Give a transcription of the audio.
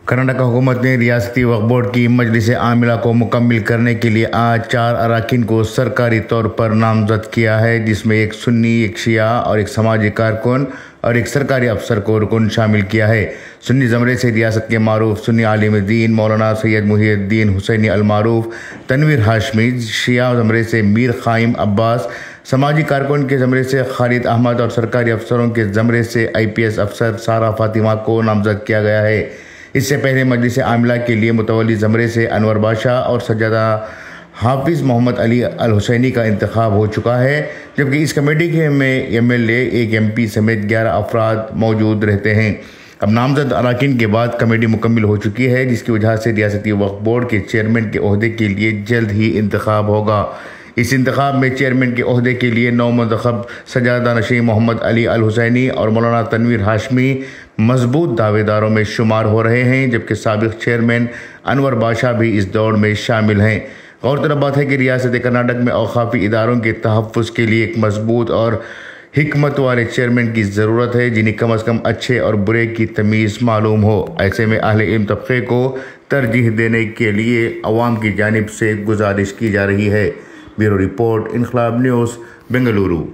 कर्नाटक हुकूमत ने रियासती वक्फ बोर्ड की मजलिस आमिला को मुकम्मल करने के लिए आज 4 अरकान को सरकारी तौर पर नामजद किया है, जिसमें एक सुन्नी, एक शिया और एक समाजी कारकुन और एक सरकारी अफसर को रुकन शामिल किया है। सुन्नी ज़मरे से रियासत के मारूफ सुन्नी आलिम दीन मौलाना सैयद मुहिउद्दीन हुसैनी अलमारूफ तनवीर हाशमी, शिया ज़मरे से मीर क़ाइम अब्बास, समाजी कारकुन के ज़मरे से खालिद अहमद और सरकारी अफसरों के ज़मरे से IPS अफसर सारा फातिमा को नामजद किया गया है। इससे पहले मजलिस आमिला के लिए मुतवल्ली ज़मरे से अनवर बादशाह और सज्जादा हाफिज़ मोहम्मद अली अल हुसैनी का इंतखाब हो चुका है, जबकि इस कमेटी के में MLA, एक MP समेत 11 अफराद मौजूद रहते हैं। अब नामजद अरकान के बाद कमेटी मुकम्मल हो चुकी है, जिसकी वजह से रियासती वक्फ बोर्ड के चेयरमैन के ओहदे के लिए जल्द ही इंतखाब होगा। इस इंतखाब में चेयरमैन के ओहदे के लिए नौमंतखब सज्जादा नशीं मोहम्मद अली अल हुसैनी और मौलाना तनवीर हाशमी मजबूत दावेदारों में शुमार हो रहे हैं, जबकि साबिक चेयरमैन अनवर बादशाह भी इस दौड़ में शामिल हैं। गौरतलब बात है कि रियासत कर्नाटक में औक़ाफ़ी इदारों के तहफ़्फ़ुज़ के लिए एक मजबूत और हिकमत वाले चेयरमैन की ज़रूरत है, जिन्हें कम अज़ कम अच्छे और बुरे की तमीज़ मालूम हो। ऐसे में अहले इल्म तबक़े को तरजीह देने के लिए अवाम की जानिब से गुजारिश की जा रही है। Bureau report, Inquilab news, Bengaluru.